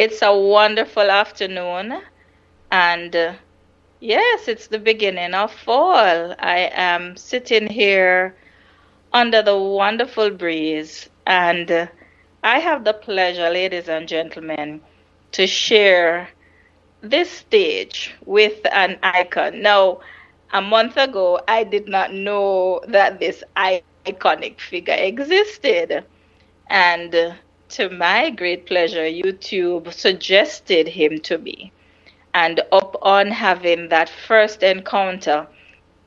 It's a wonderful afternoon, and yes, it's the beginning of fall. I am sitting here under the wonderful breeze, and I have the pleasure, ladies and gentlemen, to share this stage with an icon. Now, a month ago, I did not know that this iconic figure existed. And to my great pleasure, YouTube suggested him to me. And upon having that first encounter,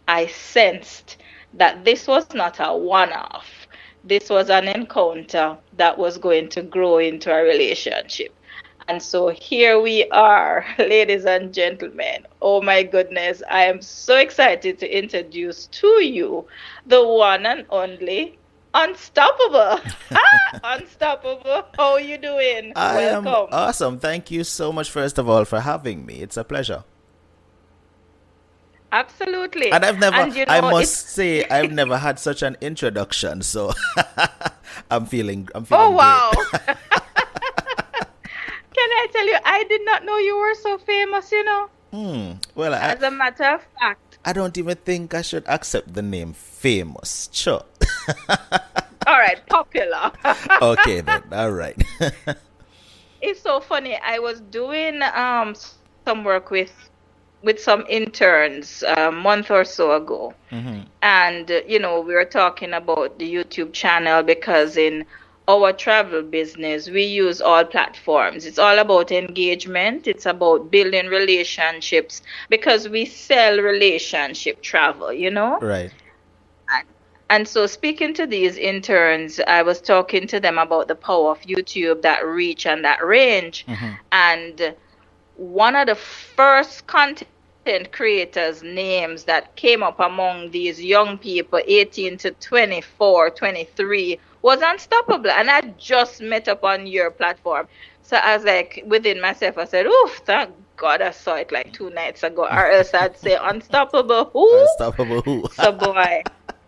I sensed that this was not a one off. This was an encounter that was going to grow into a relationship. And so here we are, ladies and gentlemen. Oh my goodness, I am so excited to introduce to you the one and only Unstoppable. Unstoppable. How are you doing? I am Welcome. awesome. Thank you so much, first of all, for having me. It's a pleasure. Absolutely. And I must It's say, I've never had such an introduction. So I'm oh feeling great. wow. Can I tell you, I did not know you were so famous, Well, as a matter of fact. I don't even think I should accept the name famous. Sure. All right, popular. Okay, then. All right. It's so funny. I was doing some work with some interns a month or so ago. And we were talking about the YouTube channel because in our travel business, we use all platforms. It's all about engagement. It's about building relationships because we sell relationship travel. Right. And so speaking to these interns, I was talking to them about the power of YouTube, that reach and that range. And one of the first content creators' names that came up among these young people, 18 to 24, 23, was Unstoppable. And I just met up on your platform. So I was like, within myself, I said, oof, thank God I saw it like 2 nights ago, or else I'd say Unstoppable who? Unstoppable who? So boy,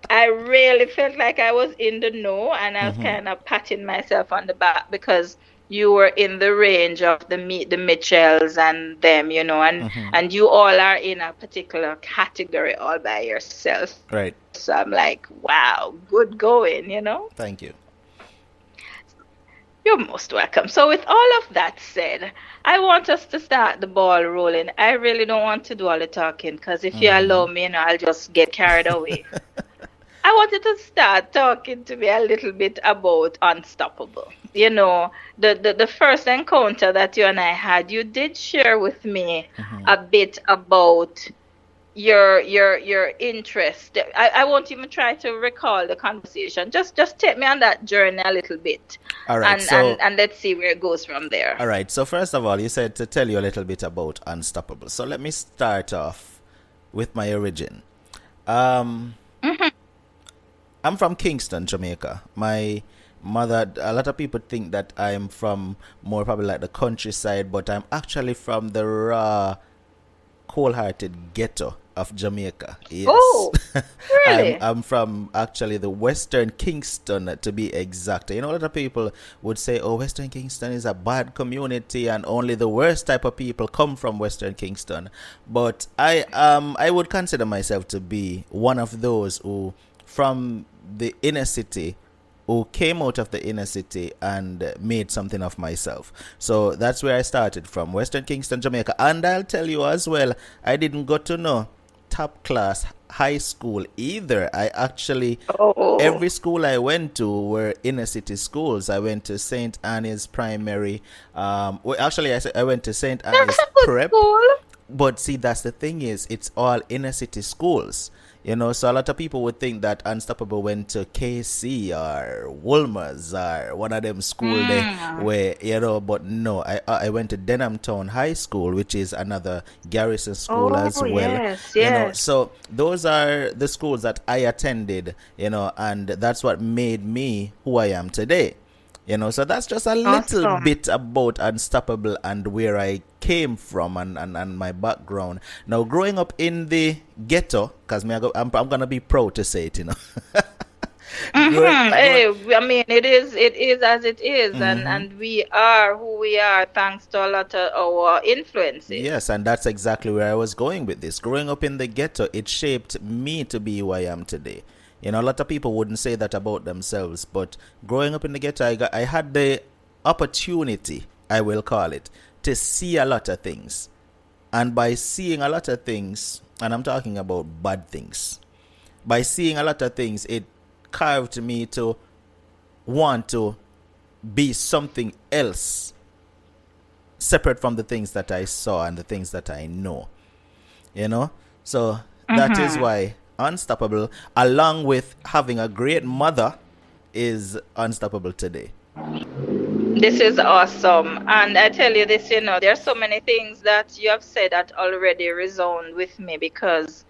I really felt like I was in the know, and I was kind of patting myself on the back because you were in the range of the Mitchells and them, and you all are in a particular category all by yourself. Right. So I'm like, wow, good going. Thank you. You're most welcome. So with all of that said, I want us to start the ball rolling. I really don't want to do all the talking because if you allow me, I'll just get carried away. I wanted to start talking to me a little bit about Unstoppable. The first encounter that you and I had, you did share with me a bit about your interest. I won't even try to recall the conversation. Just take me on that journey a little bit. All right. And let's see where it goes from there. All right. So first of all, you said to tell you a little bit about Unstoppable. So let me start off with my origin. I'm from Kingston, Jamaica. My mother, a lot of people think that I'm from more probably like the countryside, but I'm actually from the raw, cold-hearted ghetto of Jamaica. Yes. Oh, really? I'm from actually the Western Kingston, to be exact. A lot of people would say, oh, Western Kingston is a bad community and only the worst type of people come from Western Kingston. But I would consider myself to be one of those who, from the inner city, who came out of the inner city and made something of myself. So that's where I started from, Western Kingston, Jamaica. And I'll tell you as well, I didn't go to no top class high school either. I actually, every school I went to were inner city schools. I went to St. Anne's Primary. I went to St. Anne's Prep. Cool. But see, that's the thing is, it's all inner city schools. So a lot of people would think that Unstoppable went to KC or Wolmer's or one of them school there where, but no, I went to Denham Town High School, which is another garrison school as well. Yes. So those are the schools that I attended, and that's what made me who I am today. So that's just a little bit about Unstoppable and where I came from and my background. Now, growing up in the ghetto, because I'm going to be proud to say it, Grow, grow, Hey, I mean, it is as it is, and hmm we are who we are thanks to a lot of our Yes, influences. and that's exactly where I was going with this. Growing up in the ghetto, it shaped me to be who I am today. You know, a lot of people wouldn't say that about themselves, but growing up in the ghetto, I had the opportunity, I will call it, to see a lot of things. And by seeing a lot of things, and I'm talking about bad things, by seeing a lot of things, it carved me to want to be something else separate from the things that I saw and the things that I know. You know? So that is Mm-hmm. why Unstoppable, along with having a great mother, is unstoppable today. This is awesome. And I tell you this, there's so many things that you have said that already resound with me because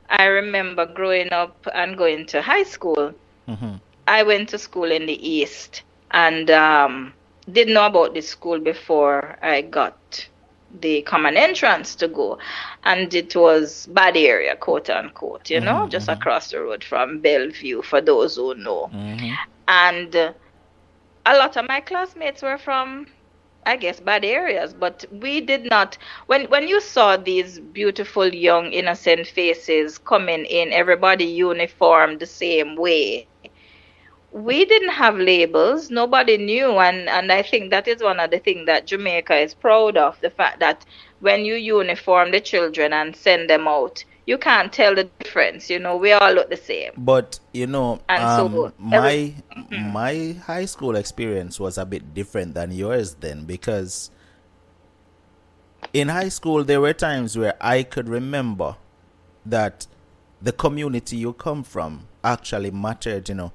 I remember growing up and going to high school. Mm-hmm. I went to school in the East and didn't know about this school before I got the common entrance to go. And it was bad area, quote unquote, Mm-hmm. just Mm-hmm. across the road from Bellevue, for those who know. Mm-hmm. And a lot of my classmates were from, I guess, bad areas, but we did not. When you saw these beautiful young innocent faces coming in, everybody uniformed the same way, we didn't have labels. Nobody knew, and I think that is one of the things that Jamaica is proud of, the fact that when you uniform the children and send them out, you can't tell the difference. We all look the same, But you know, and so every. Mhm. my high school experience was a bit different than yours then, because in high school there were times where I could remember that the community you come from actually mattered, you know,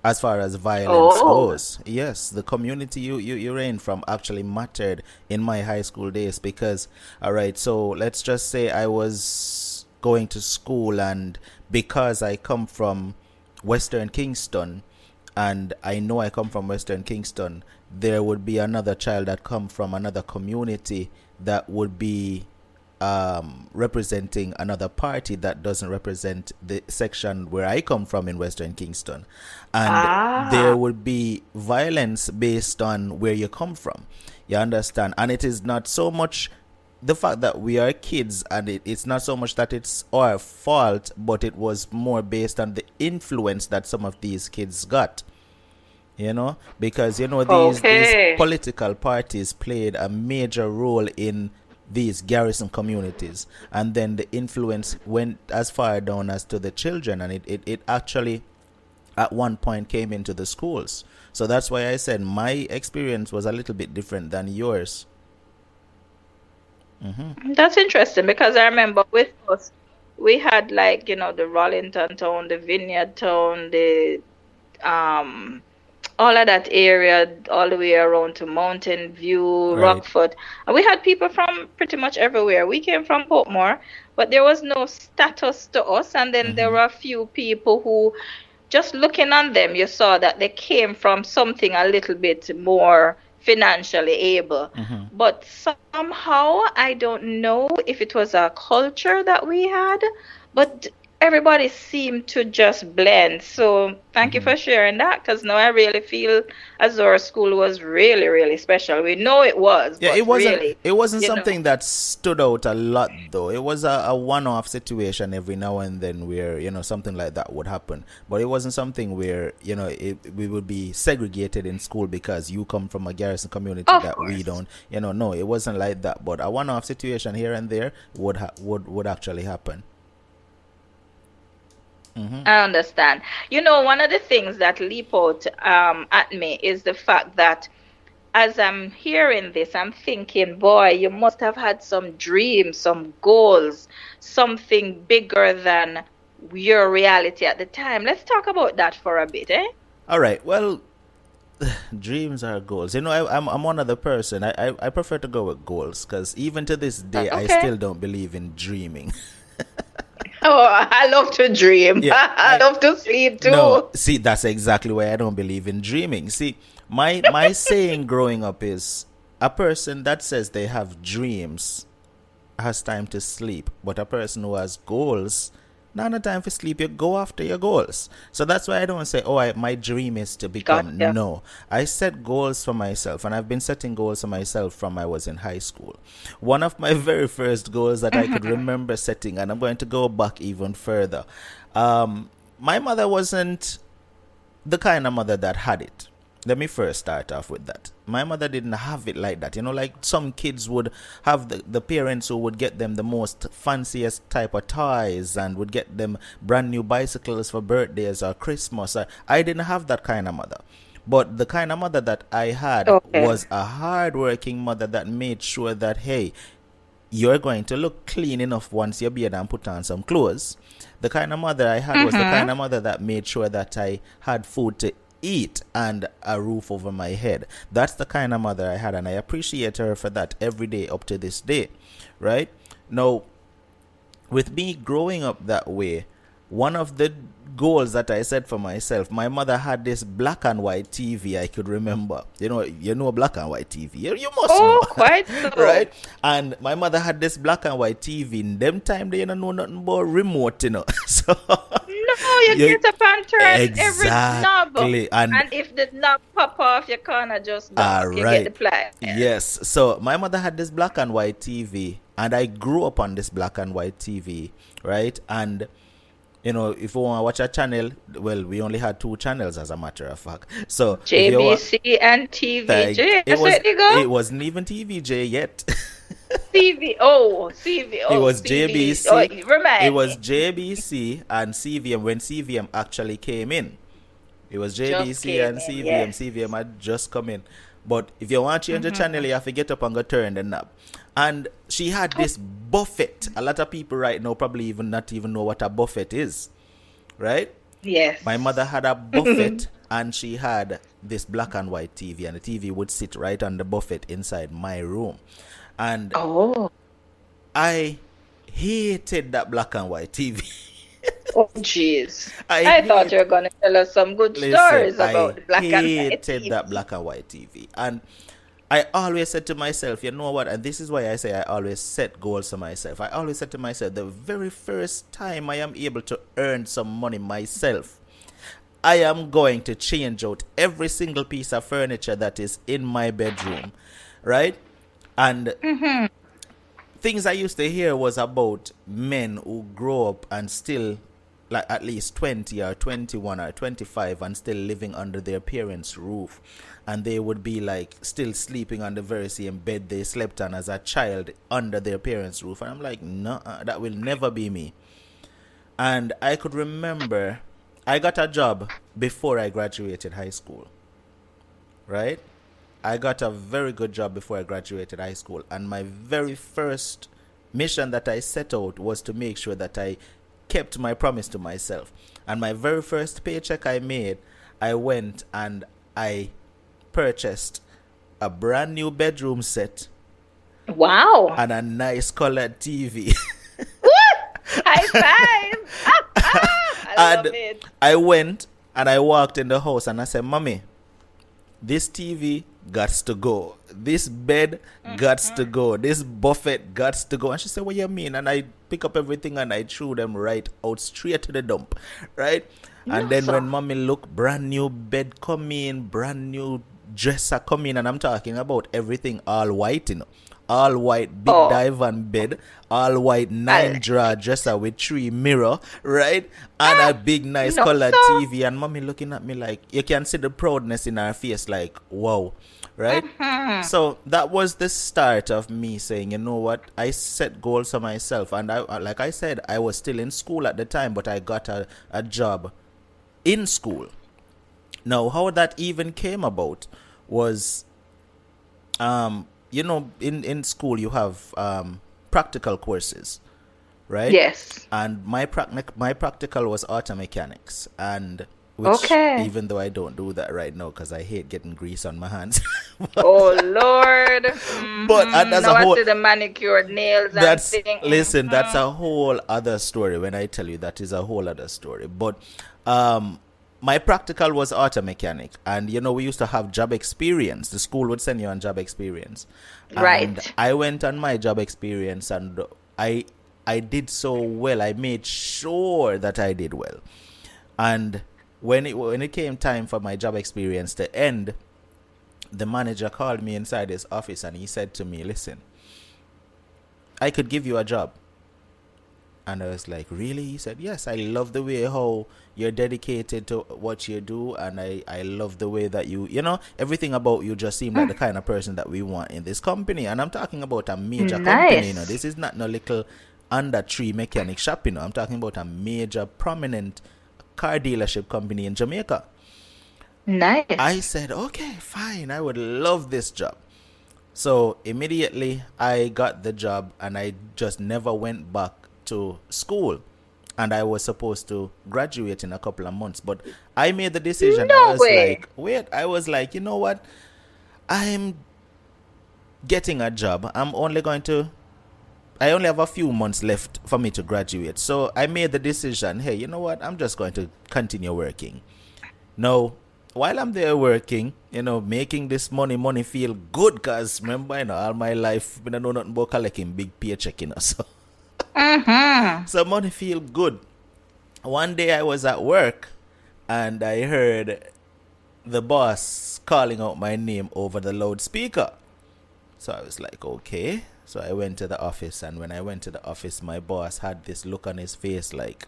as far as violence Oh, goes. Yes, the community you reign from actually mattered in my high school days because, all right, so let's just say I was going to school, and because I come from Western Kingston, and I know I come from Western Kingston, there would be another child that come from another community that would be representing another party that doesn't represent the section where I come from in Western Kingston. And there ah, would be violence based on where you come from. You understand? And it is not so much the fact that we are kids, and it's not so much that it's our fault, but it was more based on the influence that some of these kids got, you know, because you know these okay. political parties played a major role in these garrison communities, and then the influence went as far down as to the children, and it actually at one point came into the schools. So that's why I said my experience was a little bit different than yours. Mm-hmm. That's interesting because I remember with us, we had like, the Rollington town, the Vineyard town, the um all of that area, all the way around to Mountain View, Right. Rockford. And we had people from pretty much everywhere. We came from Portmore, but there was no status to us. And then there Mm-hmm. were a few people who, just looking on them, you saw that they came from something a little bit more financially able. Mm-hmm. But somehow, I don't know if it was a culture that we had, but everybody seemed to just blend. So thank you Mm-hmm. for sharing that, because now I really feel as though our school was really, really special. We know it was, Yeah, but really, it wasn't you know, something that stood out a lot though. It was a one-off situation every now and then where, you know, something like that would happen. But it wasn't something where, you know, we would be segregated in school because you come from a garrison community of that we course. don't. You know, no, it wasn't like that. But a one-off situation here and there would actually happen. Mm-hmm. I understand. One of the things that leap out at me is the fact that as I'm hearing this, I'm thinking, boy, you must have had some dreams, some goals, something bigger than your reality at the time. Let's talk about that for a bit, eh? All right. Well, dreams are goals. You know, I'm one other person. I prefer to go with goals because even to this day, I Okay. still don't believe in dreaming. Oh, I love to dream. Yeah, I love to sleep no, too. see, that's exactly why I don't believe in dreaming. See, my saying growing up is a person that says they have dreams has time to sleep, but a person who has goals Now no time for sleep. You go after your goals. So that's why I don't say, oh, my dream is to become. Gotcha. No, I set goals for myself, and I've been setting goals for myself from I was in high school. One of my very first goals that I could Mhm. remember setting, and I'm going to go back even further. My mother wasn't the kind of mother that had it. Let me first start off with that. My mother didn't have it like that. You know, like some kids would have the parents who would get them the most fanciest type of toys and would get them brand new bicycles for birthdays or Christmas. I didn't have that kind of mother. But the kind of mother that I had Okay. was a hard-working mother that made sure that, hey, you're going to look clean enough once you're beard and put on some clothes. The kind of mother I had was the Mhm. kind of mother that made sure that I had food to eat and a roof over my head. That's the kind of mother I had, and I appreciate her for that every day up to this day, right? Now, with me growing up that way, one of the goals that I set for myself, my mother had this black and white TV I could remember. You know black and white TV. You must know. Oh, quite so. Right? And my mother had this black and white TV. In them time they didn't know nothing about remote. So No, you you get up and turn every knob. exactly. And And if the knob pop off, you can't adjust all back. You get the right. pliers. Yes. So my mother had this black and white TV, and I grew up on this black and white TV, right? And if you want to watch a channel, well, we only had two channels as a matter of fact. So if you want, JBC and like, TVJ. So there you go. it wasn't even TVJ yet. CV. Oh, CV. It Oh, was CV. Oh, JBC. It remind was me. JBC and CVM when CVM actually came in. It was Just JBC came and in. CVM. Yes. CVM had just come in. But if you want to change the channel, Mm-hmm. you have to get up and go turn the knob. And she had this buffet. A lot of people right now probably even not even know what a buffet is, right? My mother Yes. had a buffet, and she had this black and white TV, and the TV would sit right on the buffet inside my room. And Oh. I hated that black and white TV. Oh, jeez. I I thought hate you were going to tell us some good Listen, stories I about the black and white hated that TV. black and white TV. And I always said to myself, you know what? And this is why I say I always set goals for myself. I always said to myself, the very first time I am able to earn some money myself, I am going to change out every single piece of furniture that is in my bedroom, right? And Mm-hmm. things I used to hear was about men who grow up and still like at least 20 or 21 or 25 and still living under their parents' roof, and they would be like still sleeping on the very same bed they slept on as a child under their parents' roof. And I'm like, no, that will never be me. And I could remember I got a job before I graduated high school, right? I got a very good job before I graduated high school, and my very first mission that I set out was to make sure that I kept my promise to myself. And my very first paycheck I made, I went and I purchased a brand new bedroom set Wow. and a nice colored TV. Woo! High five. I love And it. I went and I walked in the house and I said, Mommy, this TV gots to go. This bed gots to go. This buffet gots to go. And she said, what you mean? And I pick up everything and I threw them right out straight to the dump. Right? And No, then sir. when mommy look, brand new bed come in, brand new dresser come in, and I'm talking about everything all white. All white big Oh, divan bed, all white I nine like drawer it. dresser with 3 mirror, right? And a Ah, big nice no, colored sir. TV, and mommy looking at me like you can see the proudness in her face, like wow, right? Mm-hmm. So that was the start of me saying, you know what? I set goals for myself, and like I said, I was still in school at the time, but I got a job in school. Now, how that even came about was in school you have practical courses, right? Yes. And my practical was auto mechanics, and which Okay. even though I don't do that right now because I hate getting grease on my hands, Oh Lord. but Mm-hmm. that's a Now I whole see the manicured nails and that's thing. listen, that's Mm-hmm. a whole other story. When I tell you, that is a whole other story. But um my practical was auto mechanic, and we used to have job experience. The school would send you on job experience, and Right. I went on my job experience, and I I did so well. I made sure that I did well. And when it came time for my job experience to end, the manager called me inside his office and he said to me, "Listen, I could give you a job." And I was like, "Really?" He said, "Yes, I love the way how you're dedicated to what you do, and I love the way that everything about you just seemed like the kind of person that we want in this company." And I'm talking about a major company, Nice. This is not no little under tree mechanic shop, I'm talking about a major prominent car dealership company in Jamaica. I Nice. said, "Okay, fine, I would love this job." So immediately I got the job and I just never went back to school. And I was supposed to graduate in a couple of months. But I made the decision. I No was way. like, wait, I was like, you know what? I'm getting a job. I only have a few months left for me to graduate. So I made the decision, hey, you know what? I'm just going to continue working. Now, while I'm there working, making this money feel good, because remember, all my life, I don't know nothing about collecting big paycheck, so, Mm-hmm. so money feel good. One day I was at work and I heard the boss calling out my name over the loudspeaker. So I was like, okay. So I went to the office, and when I went to the office, my boss had this look on his face like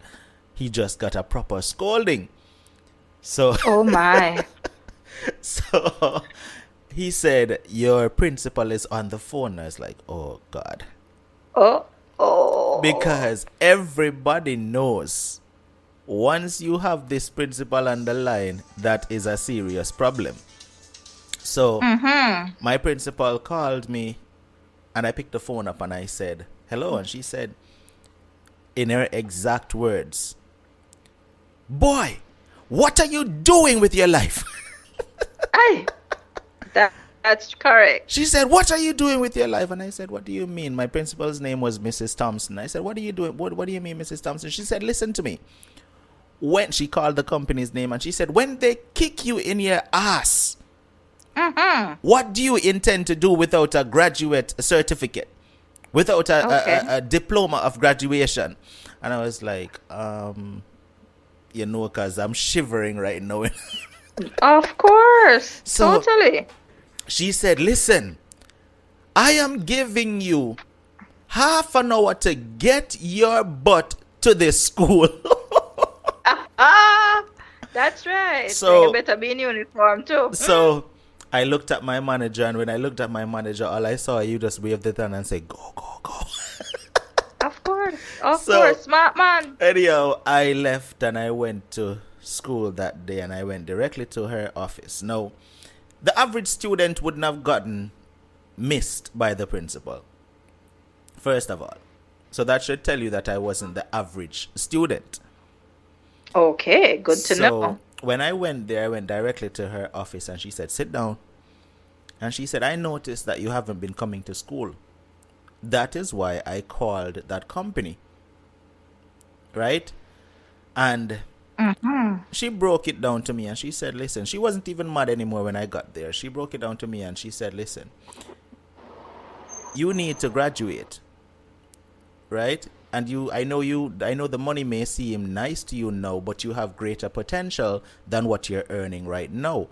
he just got a proper scolding. So Oh my. So he said, "Your principal is on the phone." I was like, oh God. Oh, oh. Because everybody knows once you have this principal on the line, that is a serious problem. So Mm-hmm. my principal called me and I picked the phone up and I said, "Hello." And she said, in her exact words, "Boy, what are you doing with your life?" Aye, that's correct. She said, "What are you doing with your life?" And I said, "What do you mean?" My principal's name was Mrs. Thompson. I said, "What are you doing? What do you mean, Mrs. Thompson?" She said, "Listen to me." When she called the company's name and she said, "When they kick you in your ass, Mm-hmm. what do you intend to do without a graduate certificate? Without Okay. a diploma of graduation?" And I was like, because I'm shivering right now. Of course. So Totally. she said, "Listen, I am giving you half an hour to get your butt to this school." Ah, that's right. And you so better be in uniform too. so I looked at my manager, and when I looked at my manager, all I saw, you just waved the hand and say, "Go, go, go." Of course. Of So course. Smart man. anyhow, I left and I went to school that day, and I went directly to her office. Now, the average student wouldn't have gotten missed by the principal, first of all. So that should tell you that I wasn't the average student. Okay, good to So know. when I went there, I went directly to her office and she said, "Sit down." And she said, "I noticed that you haven't been coming to school. That is why I called that company." Right? And Mm-hmm. she broke it down to me and she said, "Listen," she wasn't even mad anymore when I got there. She broke it down to me and she said, "Listen, you need to graduate, right? And I know the money may seem nice to you now, but you have greater potential than what you're earning right now.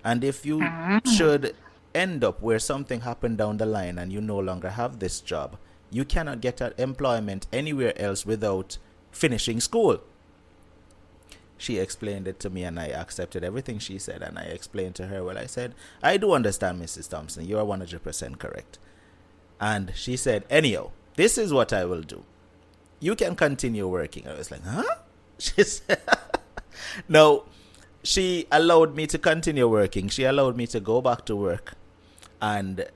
And if you Mm-hmm. should end up where something happened down the line and you no longer have this job, you cannot get employment anywhere else without finishing school." She explained it to me and I accepted everything she said, and I explained to her, well, I said, "I do understand, Mrs. Thompson. You are 100% correct." And she said, "Anyhow, this is what I will do. You can continue working." I was like, huh? She said, no, she allowed me to continue working. She allowed me to go back to work. And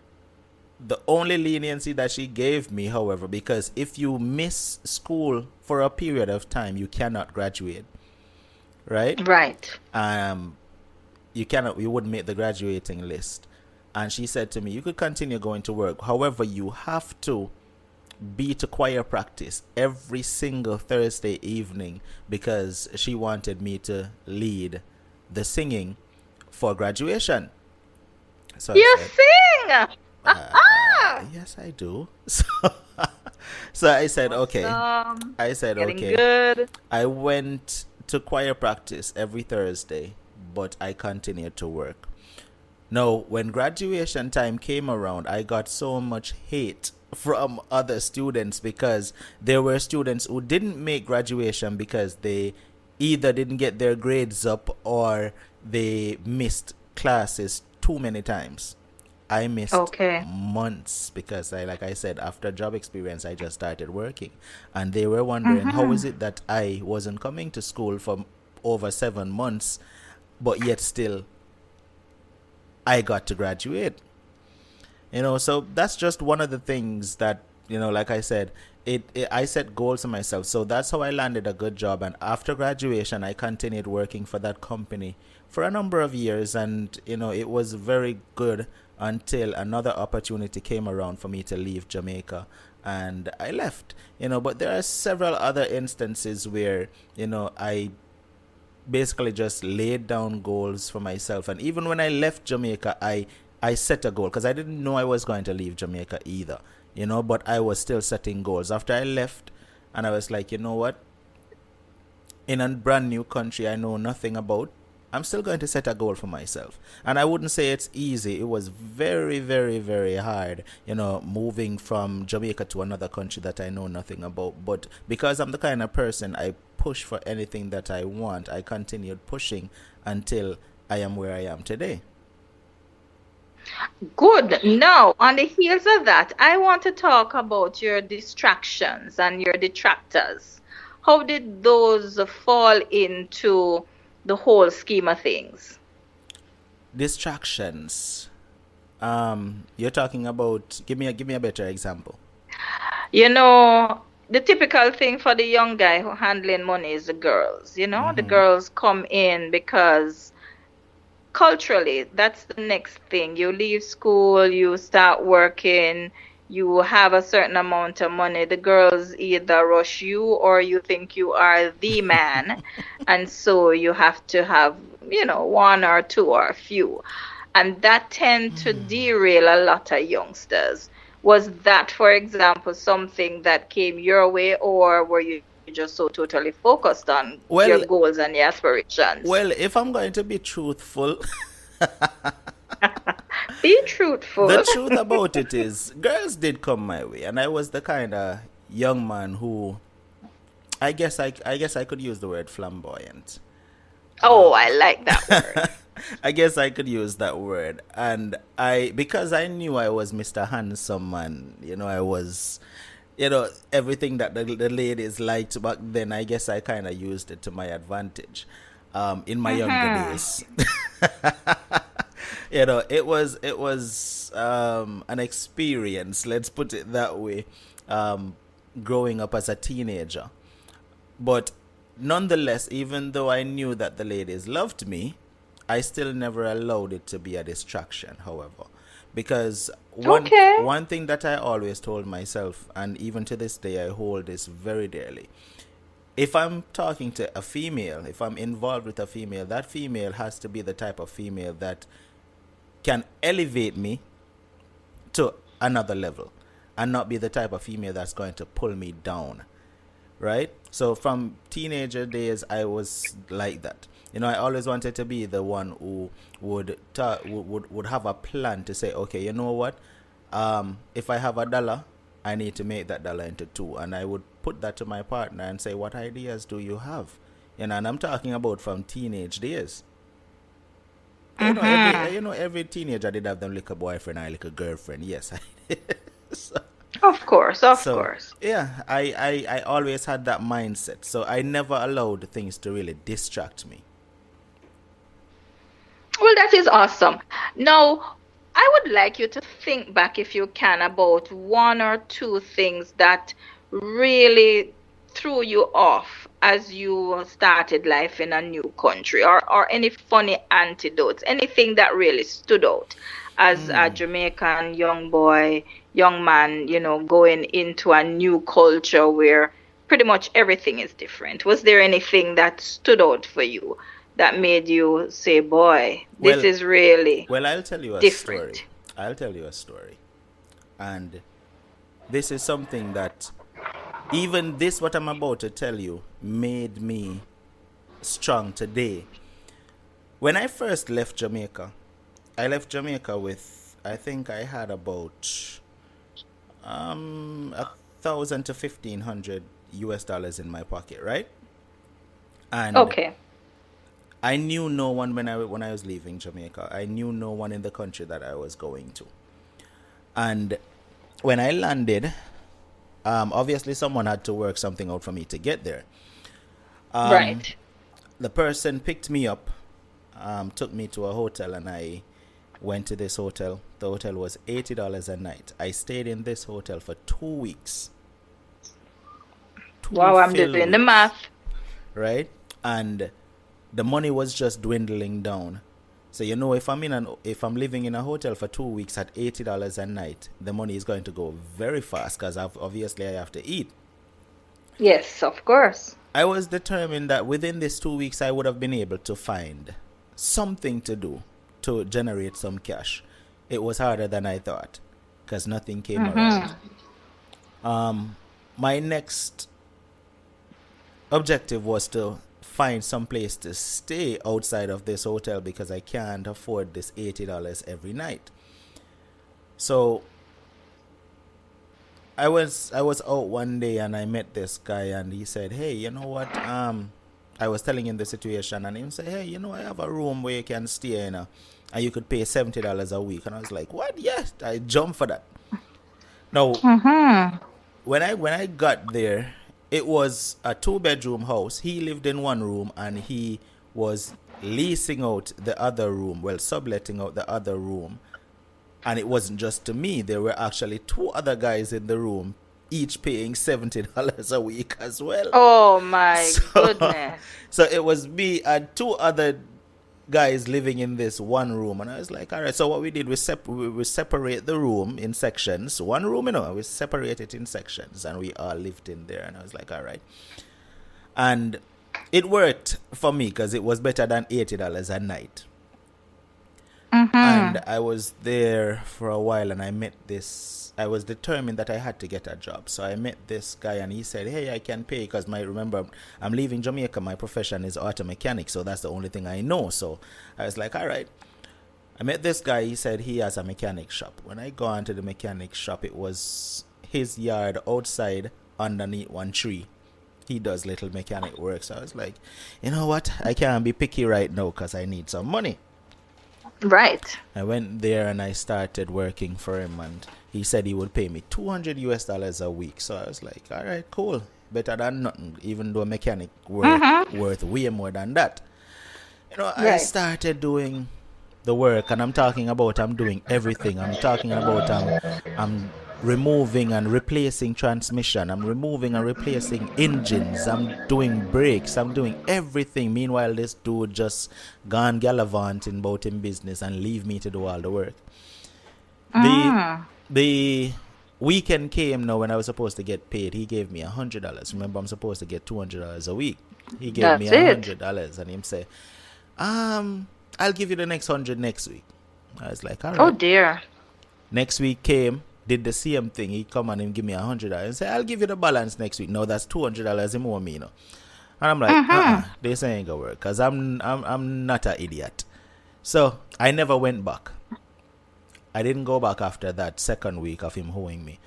the only leniency that she gave me, however, because if you miss school for a period of time, you cannot graduate, right? Right. Um, you wouldn't make the graduating list. And she said to me, "You could continue going to work. However, you have to be to choir practice every single Thursday evening," because she wanted me to lead the singing for graduation. So I You said, sing. Ah, "Yes, I do." So, So I said, okay. Awesome. I said, Getting okay. good. I went to choir practice every Thursday, but I continued to work. Now, when graduation time came around, I got so much hate from other students because there were students who didn't make graduation because they either didn't get their grades up or they missed classes too many times. I missed Okay. months because like I said, after job experience, I just started working, and they were wondering how is Mm-hmm. it that I wasn't coming to school for over 7 months, but yet still I got to graduate. So that's just one of the things that, like I said, I set goals for myself. So that's how I landed a good job. And after graduation, I continued working for that company for a number of years. And, it was very good until another opportunity came around for me to leave Jamaica. And I left, but there are several other instances where, I basically just laid down goals for myself. And even when I left Jamaica, I set a goal because I didn't know I was going to leave Jamaica either, but I was still setting goals after I left. And I was like, you know what? In a brand new country I know nothing about, I'm still going to set a goal for myself. And I wouldn't say it's easy. It was very, very, very hard, moving from Jamaica to another country that I know nothing about. But because I'm the kind of person I push for anything that I want, I continued pushing until I am where I am today. Good. Now, on the heels of that, I want to talk about your distractions and your detractors. How did those fall into the whole scheme of things? Distractions. You're talking about, give me a better example. The typical thing for the young guy who handling money is the girls. The Mm-hmm. girls come in because culturally, that's the next thing. You leave school, you start working, you have a certain amount of money. The girls either rush you or you think you are the man. And so you have to have, one or two or a few. And that tend to derail a lot of youngsters. Was that, for example, something that came your way, or were you just so totally focused on your Well, goals and your aspirations? if I'm going to be truthful, Be the truthful. truth about it is, girls did come my way, and I was the kind of young man who, I guess I could use the word flamboyant. Oh, I like that word. I guess I could use that word, and because I knew I was Mr. Handsome Man, I was, everything that the ladies liked back then. I guess I kind of used it to my advantage, in my younger Mm-hmm. days. It was an experience. Let's put it that way. Um, Growing up as a teenager, but nonetheless, even though I knew that the ladies loved me, I still never allowed it to be a distraction, however. Because Okay. one thing that I always told myself, and even to this day I hold this very dearly. If I'm talking to a female, if I'm involved with a female, that female has to be the type of female that can elevate me to another level and not be the type of female that's going to pull me down, right? So from teenager days, I was like that. I always wanted to be the one who would have a plan to say, okay, you know what? If I have $1, I need to make that dollar into two, and I would put that to my partner and say, what ideas do you have? And I'm talking about from teenage days. Mm-hmm. Every teenager did have them like a boyfriend or like a girlfriend. Yes, I did. so, Of course, of so course. yeah, I always had that mindset. So I never allowed things to really distract me. Well, that is awesome. Now, I would like you to think back, if you can, about one or two things that really threw you off as you started life in a new country, or any funny anecdotes, anything that really stood out as a Jamaican young boy, young man, going into a new culture where pretty much everything is different. Was there anything that stood out for you that made you say, boy, this Well, is really I'll tell you a different? story. I'll tell you a story. And this is something that even this, what I'm about to tell you, made me strong today. When I first left Jamaica, I left Jamaica with, I think I had about 1,000 to 1,500 US dollars in my pocket, right? And Okay. I knew no one when I was leaving Jamaica. I knew no one in the country that I was going to. And when I landed, obviously someone had to work something out for me to get there. Right. The person picked me up, took me to a hotel, and I went to this hotel. The hotel was $80 a night. I stayed in this hotel for 2 weeks, two Wow, I'm full doing the weeks, math. right? And the money was just dwindling down. So if I'm living in a hotel for 2 weeks at $80 a night, the money is going to go very fast because obviously I have to eat. Yes, of course. I was determined that within these 2 weeks I would have been able to find something to do to generate some cash. It was harder than I thought because nothing came around. Mm-hmm. My next objective was to find some place to stay outside of this hotel because I can't afford this $80 every night. So I was out one day and I met this guy and he said, "Hey, you know what? I was telling him the situation and he said, "Hey, I have a room where you can stay, and you could pay $70 a week." And I was like, "What? Yes!" I jumped for that. Now, Mm-hmm. when I got there, it was a two-bedroom house. He lived in one room and he was leasing out the other room, well, subletting out the other room. And it wasn't just to me. There were actually two other guys in the room, each paying $70 a week as well. Oh my So, goodness. so it was me and two other guys living in this one room, and I was like, all right. So what we did, we separate the room in sections. One room, we separate it in sections, and we all lived in there. And I was like, all right. And it worked for me because it was better than $80 a night. And Mm-hmm. I was there for a while and I met this. I was determined that I had to get a job. So I met this guy and he said, "Hey, I can pay because remember, I'm leaving Jamaica. My profession is auto mechanic. So that's the only thing I know." So I was like, all right. I met this guy. He said he has a mechanic shop. When I go into the mechanic shop, it was his yard outside underneath one tree. He does little mechanic work. So I was like, you know what? I can't be picky right now because I need some money. Right. I went there and I started working for him, and he said he would pay me 200 US dollars a week. So I was like, all right, cool. Better than nothing, even though a mechanic Mm-hmm. worth way more than that. I Right. started doing the work, and I'm doing everything. I'm talking about I'm removing and replacing transmission. I'm removing and replacing engines. I'm doing brakes. I'm doing everything. Meanwhile, this dude just gone gallivanting about in business and leave me to do all the work. The Mm. the weekend came now when I was supposed to get paid. He gave me $100. Remember, I'm supposed to get $200 a week. He gave me That's it. $100 and him say, I'll give you the next 100 next week. I was like, all Oh right. dear. Next week came, did the same thing. He come and him give me $100 and say, I'll give you the balance next week. No, that's $200 more me, And I'm like, Mm-hmm. this ain't gonna work because I'm not an idiot. So I never went back. I didn't go back after that second week of him owing me.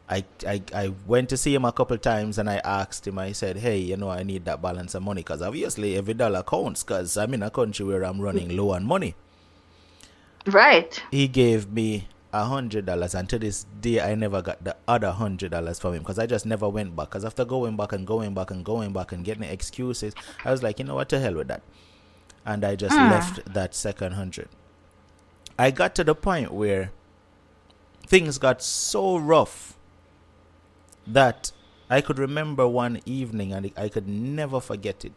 I went to see him a couple times and I asked him, I said, "Hey, I need that balance of money because obviously every dollar counts because I'm in a country where I'm running low on money." Right. He gave me $100, and to this day I never got the other $100 from him because I just never went back. Because after going back and going back and going back and getting excuses, I was like, you know what, to hell with that. And I just Mm. left that second 100. I got to the point where things got so rough that I could remember one evening, and I could never forget it.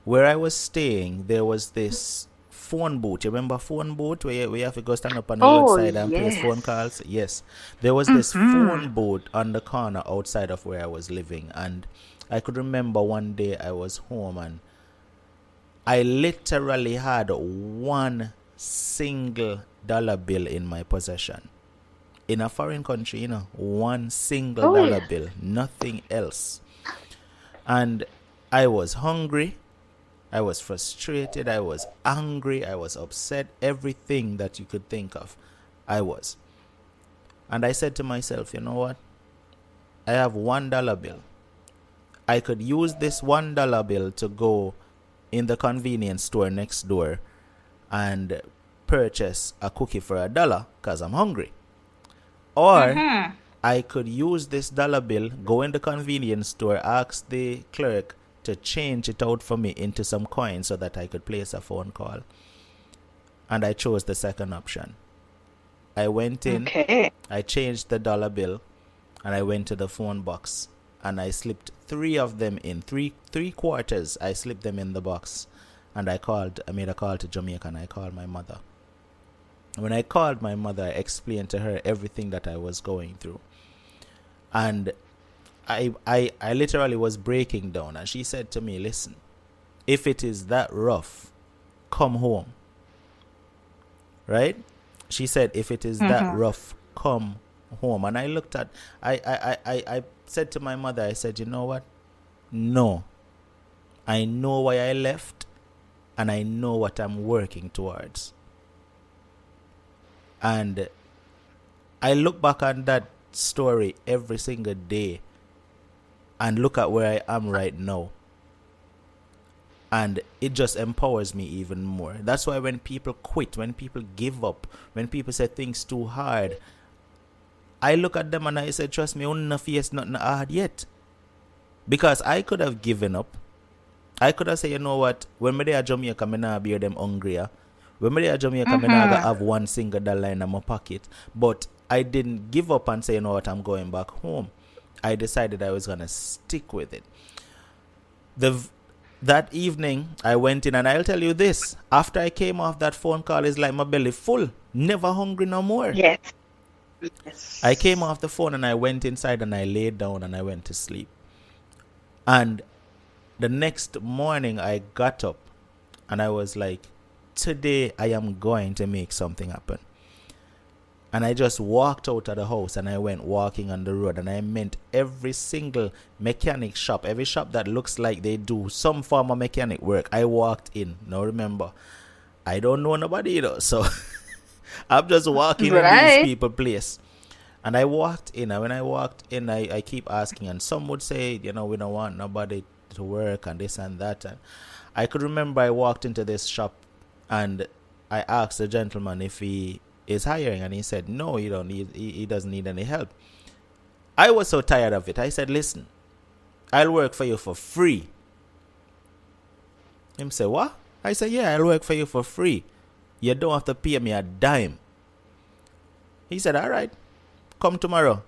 Where I was staying, there was this phone booth. You remember phone booth where you have to go stand up on the Oh roadside and place phone yes. calls? Yes. There was this Mm-hmm. phone booth on the corner outside of where I was living. And I could remember one day I was home and I literally had one single dollar bill in my possession. in a foreign country, one single Oh, dollar yes. bill, nothing else. And I was hungry, I was frustrated, I was angry, I was upset, everything that you could think of, I was. And I said to myself, you know what? I have $1 bill. I could use this $1 bill to go in the convenience store next door and purchase a cookie for $1 because I'm hungry. Or Mm-hmm. I could use this dollar bill, go in the convenience store, ask the clerk to change it out for me into some coins so that I could place a phone call. And I chose the second option. I went in, Okay. I changed the dollar bill, and I went to the phone box and I slipped three of them in, three quarters. I slipped them in the box, and I made a call to Jamaica, and I called my mother. When I called my mother, I explained to her everything that I was going through. And I literally was breaking down. And she said to me, listen, if it is that rough, come home. Right? She said, if it is that Mm-hmm. rough, come home. And I looked at, I said to my mother, I said, you know what? No. I know why I left, and I know what I'm working towards. And I look back on that story every single day and look at where I am right now. And it just empowers me even more. That's why when people quit, when people give up, when people say things too hard, I look at them and I say, trust me, only face nothing hard yet. Because I could have given up. I could have said, you know what, when me there at Jamaica, I not bear them hungrier. When me there at Jamaica, I not Mm-hmm. have one single dollar in my pocket. But I didn't give up and say, you know what, I'm going back home. I decided I was going to stick with it. That evening, I went in, and I'll tell you this. After I came off that phone call, it's like my belly full. Never hungry no more. Yes. I came Yes. off the phone and I went inside and I laid down and I went to sleep. And the next morning, I got up and I was like, today I am going to make something happen. And I just walked out of the house and I went walking on the road, and I met every single mechanic shop, every shop that looks like they do some form of mechanic work. I walked in. Now remember, I don't know nobody so I'm just walking in these Right. people place. And I walked in, and when I walked in, I keep asking, and some would say, we don't want nobody to work and this and that. And I could remember I walked into this shop and I asked the gentleman if he is hiring, and he said, no, he doesn't need any help. I was so tired of it. I said, listen, I'll work for you for free. Him say, what? I said, yeah, I'll work for you for free. You don't have to pay me a dime. He said, all right, come tomorrow.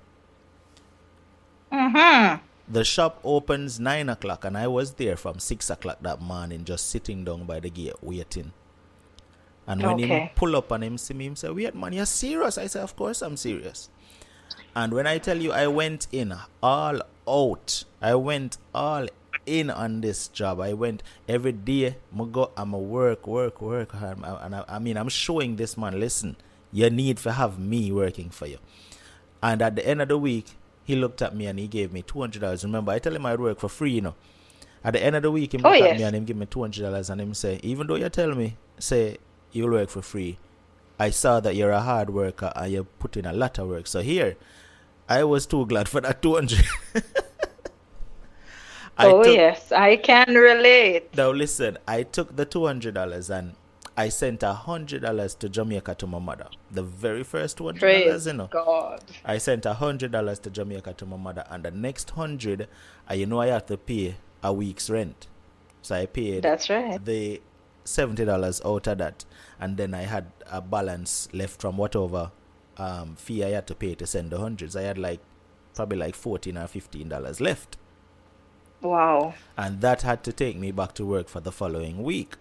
Mm-hmm. The shop opens 9 o'clock, and I was there from 6 o'clock that morning, just sitting down by the gate waiting. And when him Okay. pull up and him see me, him say, wait man, you're serious? I said, of course I'm serious. And when I tell you, I went in all out. I went all in on this job. I went every day. I'm a work. I mean, I'm showing this man, listen, you need to have me working for you. And at the end of the week, he looked at me and he gave me $200. Remember, I tell him I work for free, At the end of the week, him Oh, look at me yes. and him give me $200 and him say, even though you tell me, say, you'll work for free, I saw that you're a hard worker and you put in a lot of work. So here, I was too glad for that 200. I Oh, took yes. I can relate. Now listen, I took the $200 and I sent $100 to Jamaica to my mother. The very first $200, Praise God. I sent $100 to Jamaica to my mother, and the next 100, I had to pay a week's rent. So I paid That's right. the $70 out of that, and then I had a balance left from whatever fee I had to pay to send the hundreds. I had probably like $14 or $15 left, Wow. and that had to take me back to work for the following week.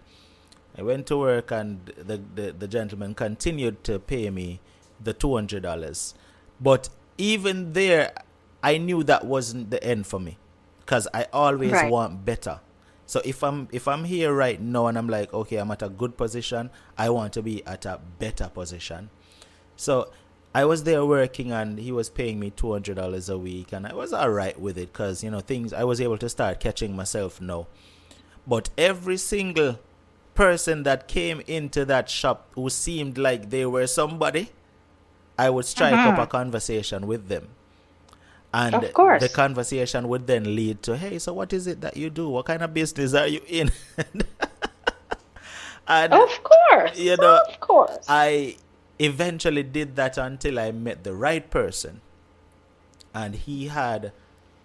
I went to work, and the gentleman continued to pay me the $200. But even there, I knew that wasn't the end for me, because I always Right. want better. So if I'm here right now and I'm like, okay, I'm at a good position, I want to be at a better position. So I was there working and he was paying me $200 a week, and I was all right with it because, things I was able to start catching myself now. But every single person that came into that shop who seemed like they were somebody, I would strike up a Mm-hmm. conversation with them. And Of the course. conversation would then lead to, hey, so what is it that you do? What kind of business are you in? And, Of course. you know, Of course. I eventually did that until I met the right person. And he had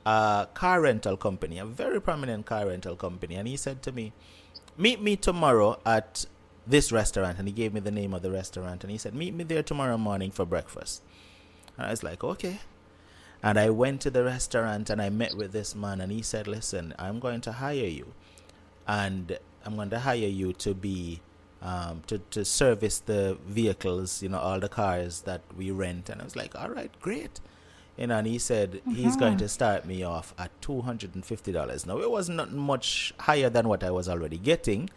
a car rental company, a very prominent car rental company. And he said to me, meet me tomorrow at this restaurant. And he gave me the name of the restaurant. And he said, meet me there tomorrow morning for breakfast. And I was like, okay. And I went to the restaurant and I met with this man. And he said, listen, I'm going to hire you. And I'm going to hire you to be to service the vehicles, all the cars that we rent. And I was like, all right, great. And he said he's going Mm-hmm. to start me off at $250. Now, it was not much higher than what I was already getting,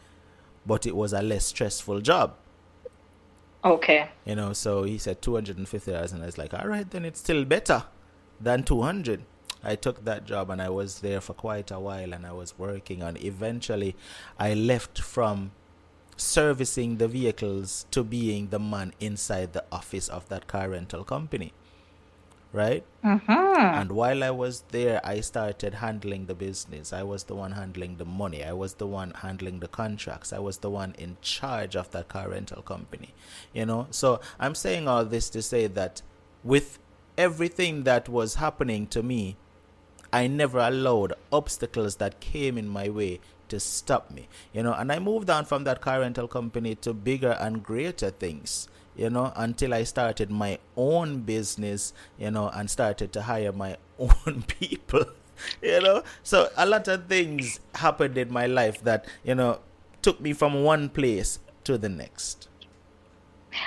but it was a less stressful job. Okay. So he said $250, and I was like, all right, then it's still better than 200. I took that job and I was there for quite a while, and I was working, and eventually I left from servicing the vehicles to being the man inside the office of that car rental company, right? Mm-hmm. And while I was there, I started handling the business. I was the one handling the money. I was the one handling the contracts. I was the one in charge of that car rental company. So I'm saying all this to say that with everything that was happening to me, I never allowed obstacles that came in my way to stop me. And I moved on from that car rental company to bigger and greater things, until I started my own business, and started to hire my own people, So a lot of things happened in my life that, took me from one place to the next.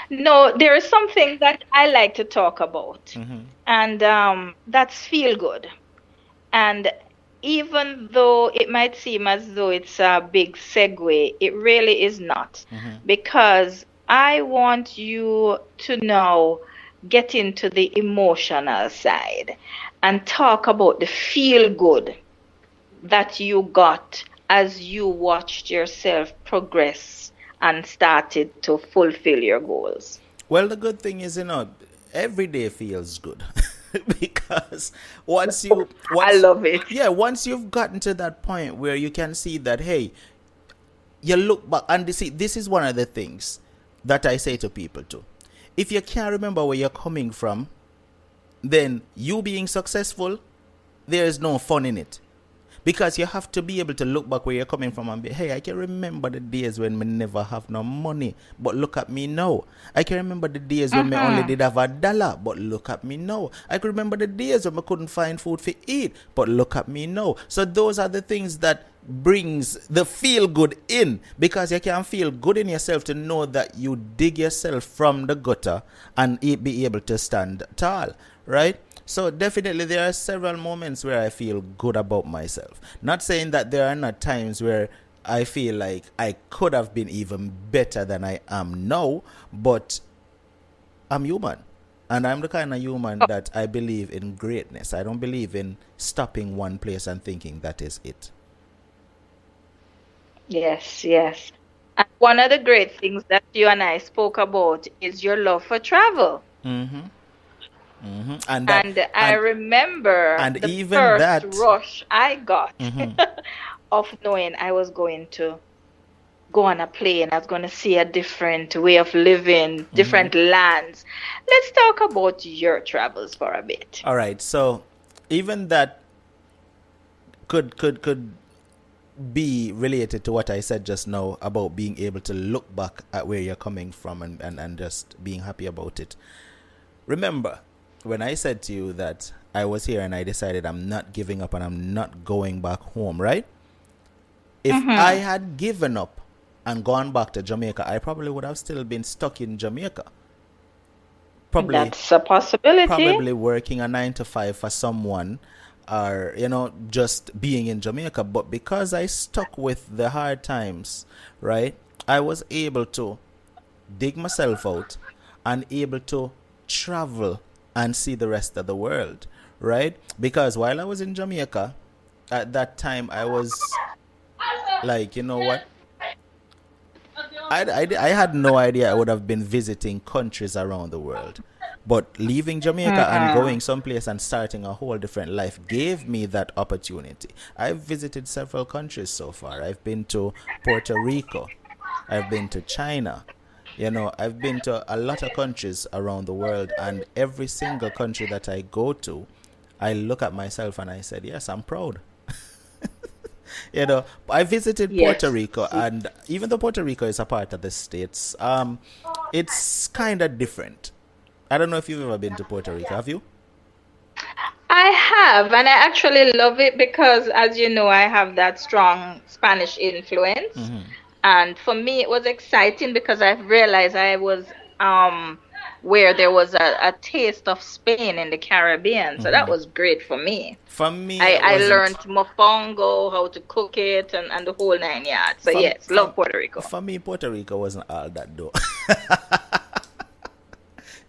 No, there is something that I like to talk about, Mm-hmm. and that's feel good. And even though it might seem as though it's a big segue, it really is not. Mm-hmm. Because I want you to now get into the emotional side and talk about the feel good that you got as you watched yourself progress and started to fulfill your goals. Well, the good thing is, every day feels good. Because once you I once love it. yeah, once you've gotten to that point where you can see that, hey, you look back and see, this is one of the things that I say to people too. If you can't remember where you're coming from, then you being successful, there is no fun in it. Because you have to be able to look back where you're coming from and be, hey, I can remember the days when me never have no money, but look at me now. I can remember the days when me only Mm-hmm. did have $1, but look at me now. I can remember the days when me couldn't find food to eat, but look at me now. So those are the things that brings the feel good in, because you can feel good in yourself to know that you dig yourself from the gutter and be able to stand tall, right? So definitely there are several moments where I feel good about myself. Not saying that there are not times where I feel like I could have been even better than I am now, but I'm human. And I'm the kind of human that I believe in greatness. I don't believe in stopping one place and thinking that is it. Yes, yes. And one of the great things that you and I spoke about is your love for travel. Mm-hmm. Mm-hmm. And that And I and remember and the even first that. rush I got Mm-hmm. of knowing I was going to go on a plane. I was going to see a different way of living, Mm-hmm. different lands. Let's talk about your travels for a bit. All right. So even that could be related to what I said just now about being able to look back at where you're coming from, and just being happy about it. Remember, when I said to you that I was here and I decided I'm not giving up and I'm not going back home, right? If I Mm-hmm. had given up and gone back to Jamaica, I probably would have still been stuck in Jamaica. Probably That's a possibility. probably working a 9 to 5 for someone, or just being in Jamaica. But because I stuck with the hard times, right, I was able to dig myself out and able to travel and see the rest of the world, right? Because while I was in Jamaica, at that time I was like, you know what? I had no idea I would have been visiting countries around the world. But leaving Jamaica and going Mm-mm. someplace and starting a whole different life gave me that opportunity. I've visited several countries so far. I've been to Puerto Rico. I've been to China. You know, I've been to a lot of countries around the world, and every single country that I go to, I look at myself and I said, yes, I'm proud. You know, I visited Puerto Yes. Rico, and even though Puerto Rico is a part of the States, it's kind of different. I don't know if you've ever been to Puerto Rico. Have you? I have, and I actually love it because, as you know, I have that strong Spanish influence. Mm-hmm. And for me, it was exciting because I realized I was where there was a taste of Spain in the Caribbean. So that Mm-hmm. was great for me. For me, I, it I learned wasn't. mofongo, how to cook it, and the whole nine yards. So For, yes, for, love Puerto Rico. for me, Puerto Rico wasn't all that though,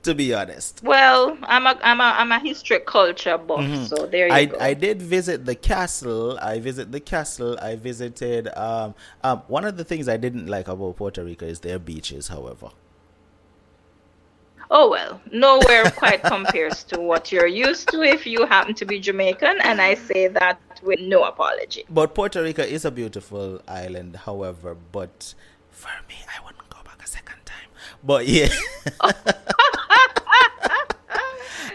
to be honest. Well, I'm a history culture buff, Hmm. so there you I go. did visit the castle. I visited one of the things I didn't like about Puerto Rico is their beaches, however. Oh well, nowhere quite compares to what you're used to if you happen to be Jamaican, and I say that with no apology. But Puerto Rico is a beautiful island, however, but for me I wouldn't go back a second time. But yeah.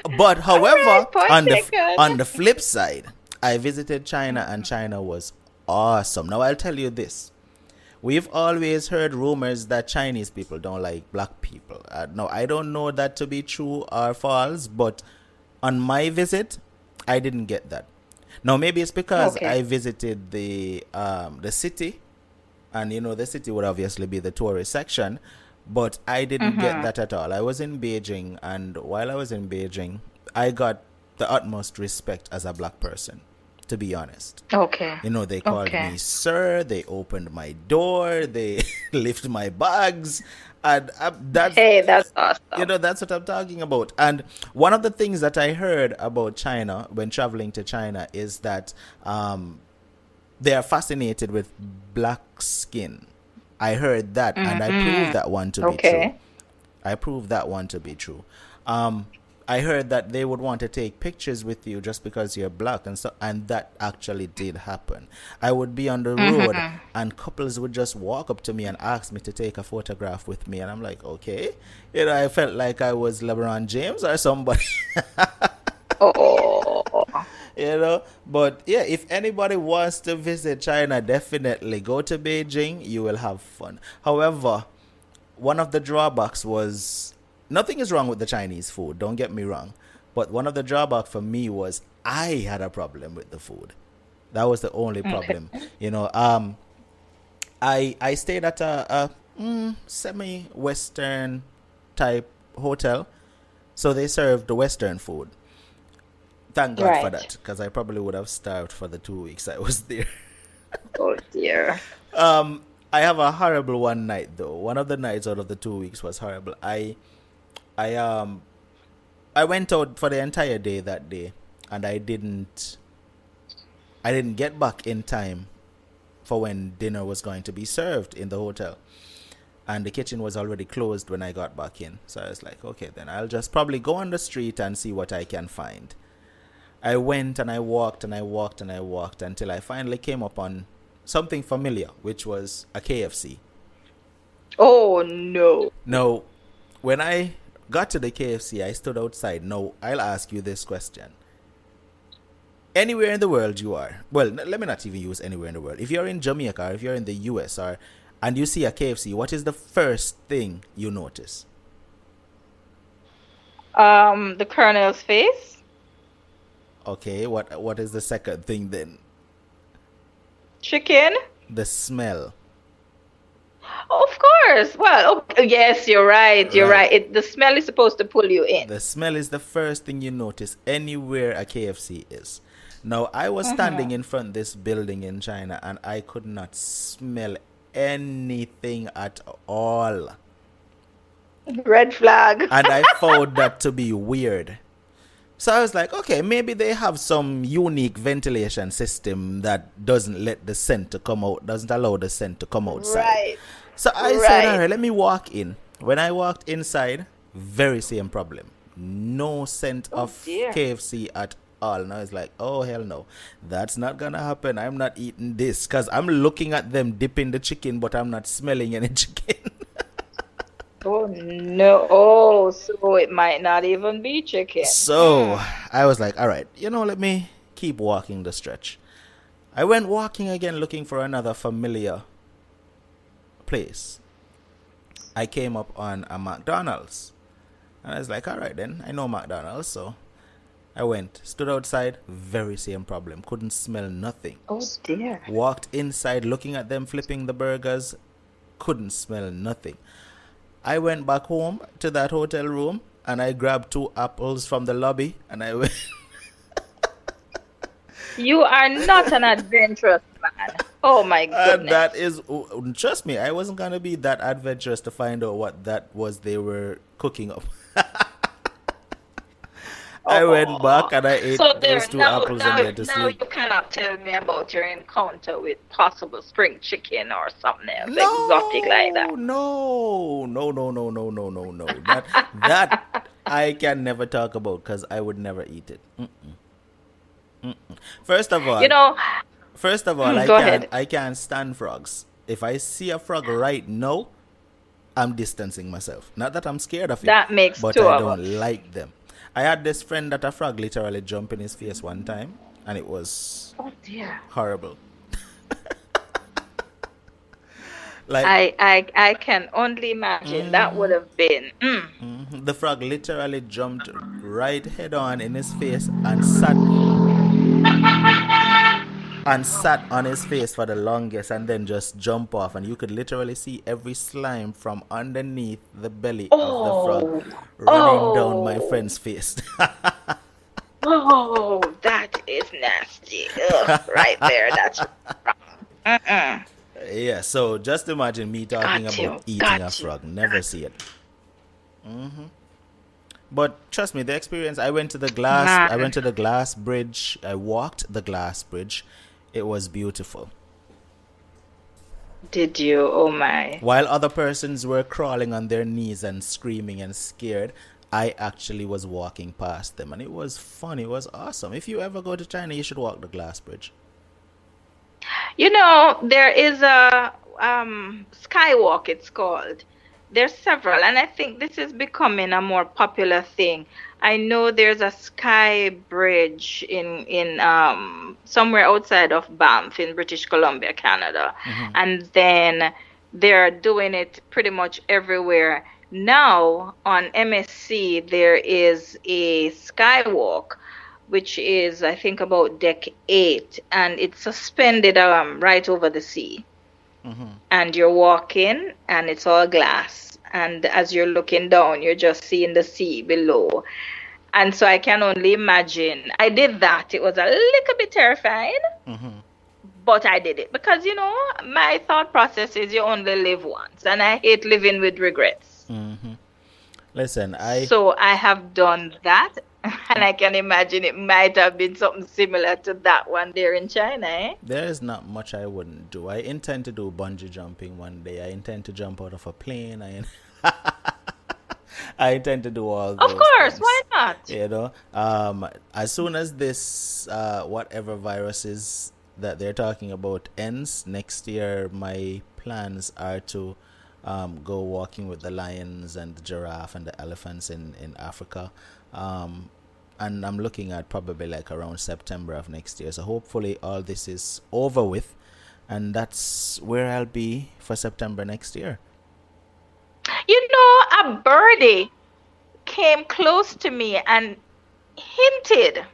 But All right, however, point taken. on the flip side, I visited China and China was awesome. Now I'll tell you this. We've always heard rumors that Chinese people don't like black people. No, I don't know that to be true or false, but on my visit, I didn't get that. Now maybe it's because Okay. I visited the city, and you know the city would obviously be the tourist section, but I didn't get Mm-hmm. that at all. I was in Beijing, and while I was in Beijing, I got the utmost respect as a black person, to be honest. Okay. You know, they called Okay. me sir, they opened my door, they lift my bags, and that's, Hey, that's you awesome. know, that's what I'm talking about. And one of the things that I heard about China when traveling to China is that they are fascinated with black skin. I heard that, and I proved Mm-mm. that one to be true. Okay. I proved that one to be true. Um, I heard that they would want to take pictures with you just because you're black, and so, and that actually did happen. I would be on the road, Mm-hmm. and couples would just walk up to me and ask me to take a photograph with me, and I'm like, okay. You know, I felt like I was LeBron James or somebody. Oh. You know, but yeah, if anybody wants to visit China, definitely go to Beijing. You will have fun. However, one of the drawbacks was, nothing is wrong with the Chinese food, don't get me wrong, but one of the drawbacks for me was I had a problem with the food. That was the only Okay. problem. You know, I stayed at a semi Western type hotel, so they served the Western food. Thank God for Right. that, because I probably would have starved for the 2 weeks I was there. Oh dear. Um, I have a horrible one night though. One of the nights out of the 2 weeks was horrible. I I went out for the entire day that day, and I didn't get back in time for when dinner was going to be served in the hotel. And the kitchen was already closed when I got back in. So I was like, okay, then I'll just probably go on the street and see what I can find. I went and I walked and I walked and I walked until I finally came upon something familiar, which was a KFC. Oh no. Now, when I got to the KFC, I stood outside. Now, I'll ask you this question. Anywhere in the world you are, well, let me not even use anywhere in the world. If you're in Jamaica or if you're in the US or and you see a KFC, what is the first thing you notice? The Colonel's face. Okay, what is the second thing then? Chicken. The smell. Of course. Well, oh, yes, you're right. You're Right. right. The smell is supposed to pull you in. The smell is the first thing you notice anywhere a KFC is. Now, I was standing Mm-hmm. in front of this building in China and I could not smell anything at all. Red flag. And I found that to be weird. So I was like, okay, maybe they have some unique ventilation system that doesn't let the scent to come out, doesn't allow the scent to come outside. Right. So I said, all Right. right, let me walk in. When I walked inside, very same problem. No scent Oh of dear. KFC at all. And I was like, oh, hell no. That's not going to happen. I'm not eating this because I'm looking at them dipping the chicken, but I'm not smelling any chicken. Oh no. Oh, so it might not even be chicken. So Hmm. I was like, all right, let me keep walking the stretch. I went walking again looking for another familiar place. I came up on a McDonald's. And I was like, all right then, I know McDonald's. So I went, stood outside, very same problem. Couldn't smell nothing. Oh dear. Walked inside looking at them flipping the burgers, couldn't smell nothing. I went back home to that hotel room and I grabbed 2 apples from the lobby and I went. You are not an adventurous man. Oh my And goodness. that is, trust me, I wasn't gonna be that adventurous to find out what that was they were cooking up. I went Oh. back and I ate So those there, two now, apples and now, went to now sleep. you cannot tell me about your encounter with possible spring chicken or something else exotic like that. No, no, no, no, no, no, no, no, no. That I can never talk about because I would never eat it. First of You all, know, first of all, I go can't ahead. I can't stand frogs. If I see a frog right now, I'm distancing myself. Not that I'm scared of it, That makes but two I of us. don't like them. I had this friend that a frog literally jumped in his face one time, and it was Oh dear. horrible. Like I can only imagine that would have been. the frog literally jumped right head on in his face and sat on his face for the longest and then just jump off, and you could literally see every slime from underneath the belly of the frog Oh, running down my oh, friend's face. oh, that is nasty. Ugh, right there. That's wrong. Mm-mm. Yeah, so just imagine me talking Got about you. eating a Got you. frog. Never see it. But trust me, the experience. I went Man, to the glass bridge. I walked the glass bridge. It was beautiful. did you? Oh my. While other persons were crawling on their knees and screaming and scared, I actually was walking past them, and it was fun. It was awesome. If you ever go to China, you should walk the glass bridge. You know, there is a skywalk, it's called. There's several, and I think this is becoming a more popular thing. I know there's a sky bridge in somewhere outside of Banff in British Columbia, Canada. And then they're doing it pretty much everywhere. Now on MSC there is a skywalk which is I think about deck 8 and it's suspended right over the sea. And you're walking and it's all glass and as you're looking down you're just seeing the sea below. And so I can only imagine. I did that. It was a little bit terrifying, but I did it because my thought process is you only live once and I hate living with regrets. Listen, So I have done that and I can imagine it might have been something similar to that one there in China, eh? there is not much I wouldn't do. I intend to do bungee jumping one day. I intend to jump out of a plane. I intend to do all Of those course, why things. not? As soon as this whatever virus is that they're talking about ends next year, my plans are to go walking with the lions and the giraffe and the elephants in Africa. And I'm looking at probably like around September of next year. So hopefully all this is over with, and that's where I'll be for September next year. A birdie came close to me and hinted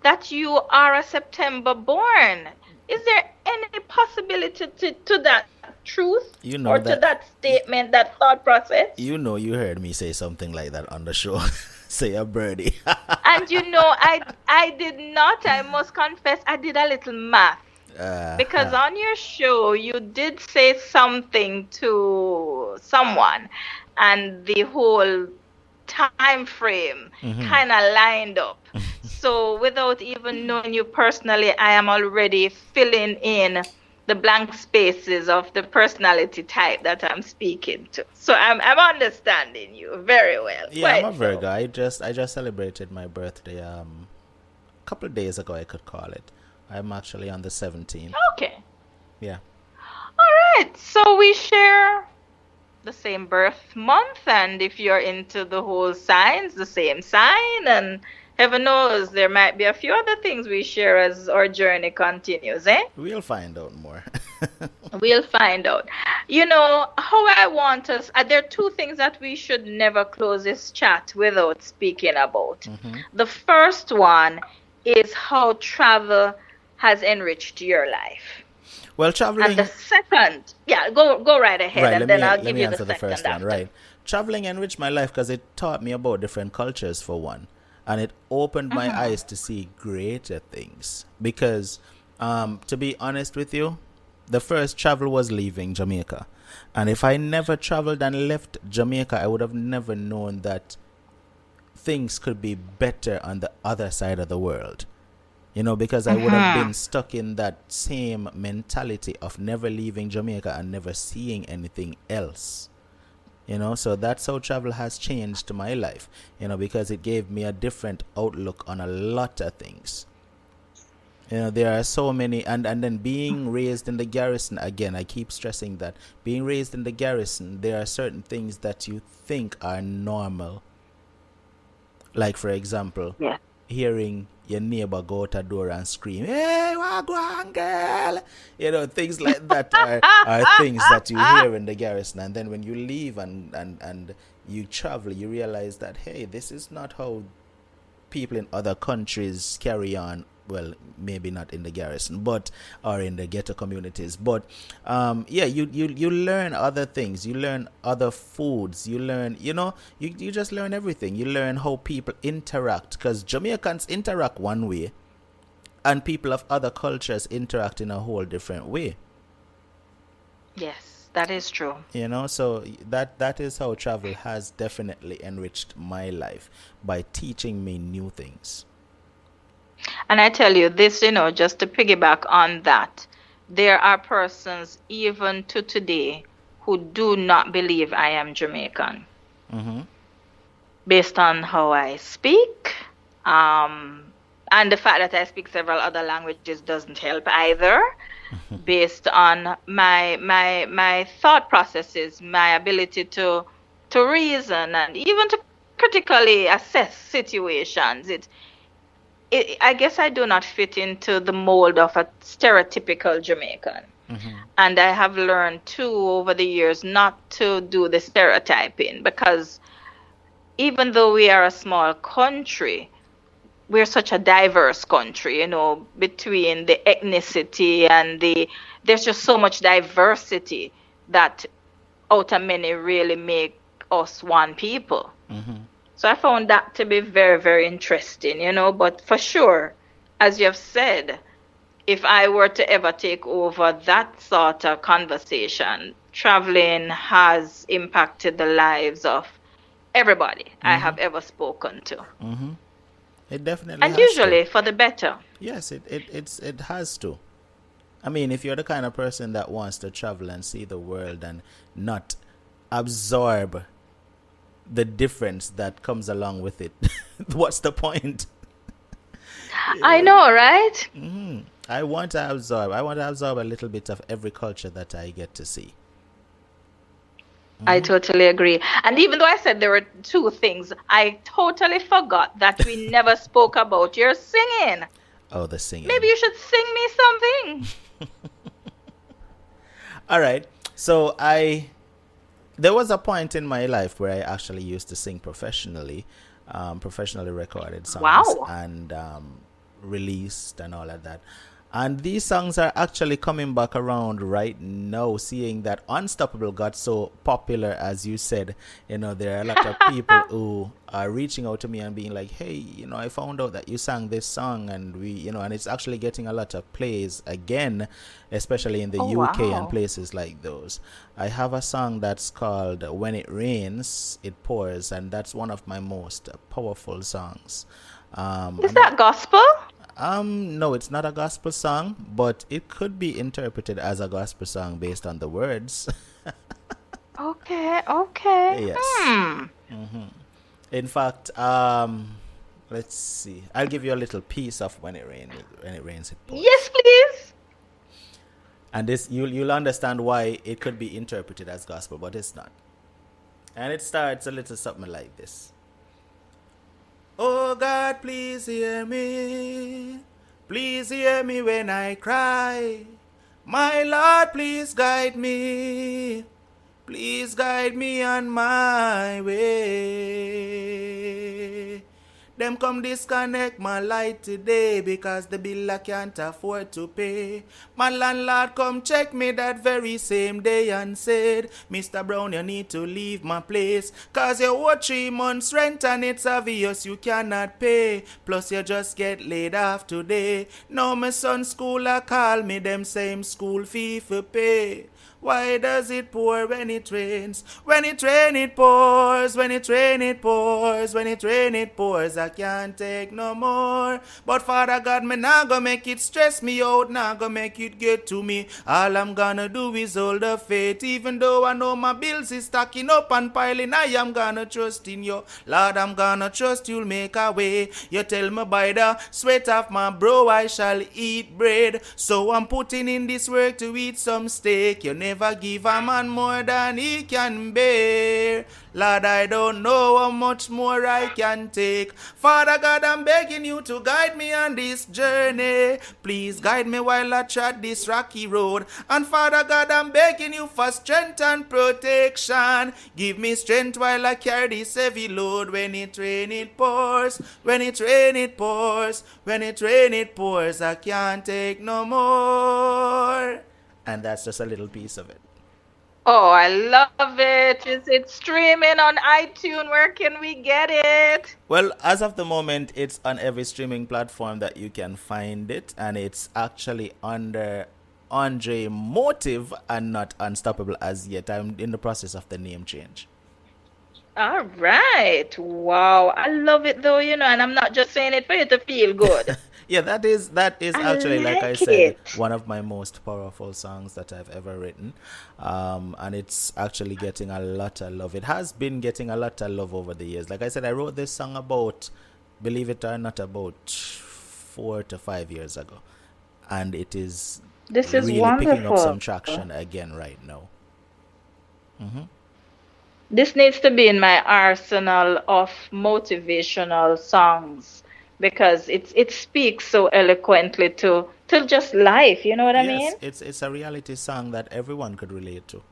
that you are a September born. Is there any possibility to that truth You know or to that that statement, that thought process? you heard me say something like that on the show. Say a birdie. And I did not, I must confess, I did a little math. Because on your show, you did say something to someone, and the whole time frame Mm-hmm. kind of lined up. So without even knowing you personally, I am already filling in the blank spaces of the personality type that I'm speaking to. So I'm understanding you very well, Yeah, I'm a quite Virgo. so. I just celebrated my birthday a couple of days ago, I could call it. I'm actually on the 17th. Okay. Yeah. All right. So we share the same birth month, and if you're into the whole signs, the same sign, and heaven knows there might be a few other things we share as our journey continues, eh? We'll find out more. We'll find out. You know, how I want us, there are two things that we should never close this chat without speaking about. Mm-hmm. The first one is how travel has enriched your life. Well, And the traveling. second, yeah, go right ahead, Right. and Let then me I'll let give me you the answer the second first one. after. Right. Traveling enriched my life because it taught me about different cultures for one, and it opened my Hmm. eyes to see greater things. Because, to be honest with you, the first travel was leaving Jamaica, and if I never traveled and left Jamaica, I would have never known that things could be better on the other side of the world. Because I would have Hmm. been stuck in that same mentality of never leaving Jamaica and never seeing anything else. So that's how travel has changed my life, because it gave me a different outlook on a lot of things. There are so many, and then being raised in the garrison, again, I keep stressing that being raised in the garrison, there are certain things that you think are normal, like, for example, Yeah. hearing your neighbor go out a door and scream, "Hey, wagwan girl!" Things like that are things that you hear in the garrison. And then when you leave and you travel, you realize that, hey, this is not how people in other countries carry on. Well, maybe not in the garrison, but or in the ghetto communities. But yeah, you learn other things. You learn other foods. You learn, you just learn everything. You learn how people interact, because Jamaicans interact one way, and people of other cultures interact in a whole different way. Yes, that is true. So that is how travel has definitely enriched my life, by teaching me new things. And I tell you this, just to piggyback on that, there are persons even to today who do not believe I am Jamaican Mm-hmm. based on how I speak. Um, and the fact that I speak several other languages doesn't help either, based on my thought processes, my ability to reason and even to critically assess situations. I guess I do not fit into the mold of a stereotypical Jamaican. Mm-hmm. And I have learned too over the years not to do the stereotyping, because even though we are a small country, we're such a diverse country, between the ethnicity and there's just so much diversity that out of many really make us one people. Mm-hmm. So I found that to be very, very interesting, but for sure, as you have said, if I were to ever take over that sort of conversation, traveling has impacted the lives of everybody I Mm-hmm. have ever spoken to, Mm-hmm. It definitely and has to. usually for the better. Yes, it has to. I mean, if you're the kind of person that wants to travel and see the world and not absorb the difference that comes along with it, what's the point? I know, right? I want to absorb. I want to absorb a little bit of every culture that I get to see. I totally agree. And even though I said there were two things, I totally forgot that we never spoke about your singing. Oh, the Maybe singing. you should sing me something. All right. So there was a point in my life where I actually used to sing professionally, professionally recorded songs Wow. and released and all of that. And these songs are actually coming back around right now, seeing that Unstoppable got so popular, as you said. There are a lot of people who are reaching out to me and being like, hey, I found out that you sang this song, and and it's actually getting a lot of plays again, especially in the Oh, UK and wow. places like those. I have a song that's called When It Rains, It Pours, and that's one of my most powerful songs. Is And I, that gospel? no, it's not a gospel song, but it could be interpreted as a gospel song based on the words. Okay, okay. Yes. Hmm. In fact, let's see. I'll give you a little piece of when it rains, it pours. Yes, please. And this you'll understand why it could be interpreted as gospel, but it's not. And it starts a little something like this. Oh God, please hear me. Please hear me when I cry. My Lord, please guide me. Please guide me on my way. Them come disconnect my light today because the bill I can't afford to pay. My landlord come check me that very same day and said, Mr. Brown, you need to leave my place, cause you owe 3 months rent and it's obvious you cannot pay. Plus you just get laid off today. Now my son's school a call me them same school fee for pay. Why does it pour when it rains? When it rains, it pours. When it rains, it pours. When it rains, it pours. I can't take no more. But Father God, me nah go make it stress me out. Nah go make it get to me. All I'm gonna do is hold the faith. Even though I know my bills is stacking up and piling, I am gonna trust in you. Lord, I'm gonna trust you'll make a way. You tell me by the sweat of my brow I shall eat bread. So I'm putting in this work to eat some steak. You never give a man more than he can bear. Lord, I don't know how much more I can take. Father God, I'm begging you to guide me on this journey. Please guide me while I tread this rocky road. And Father God, I'm begging you for strength and protection. Give me strength while I carry this heavy load. When it rains, it pours. When it rains, it pours. When it rains, it pours. I can't take no more. And that's just a little piece of it. Oh, I love it. Is it streaming on iTunes? Where can we get it? Well, as of the moment, it's on every streaming platform that you can find it, and it's actually under Andre Motive and not Unstoppable as yet. I'm in the process of the name change. All right. Wow. I love it though, and I'm not just saying it for you to feel good. Yeah, that is I actually, like I like said, it. one of my most powerful songs that I've ever written, and it's actually getting a lot of love. It has been getting a lot of love over the years. Like I said, I wrote this song about, believe it or not, about 4 to 5 years ago, and it is This is really picking up wonderful. some traction again right now. This needs to be in my arsenal of motivational songs because it speaks so eloquently to just life, you know what I mean? Yes, it's a reality song that everyone could relate to, and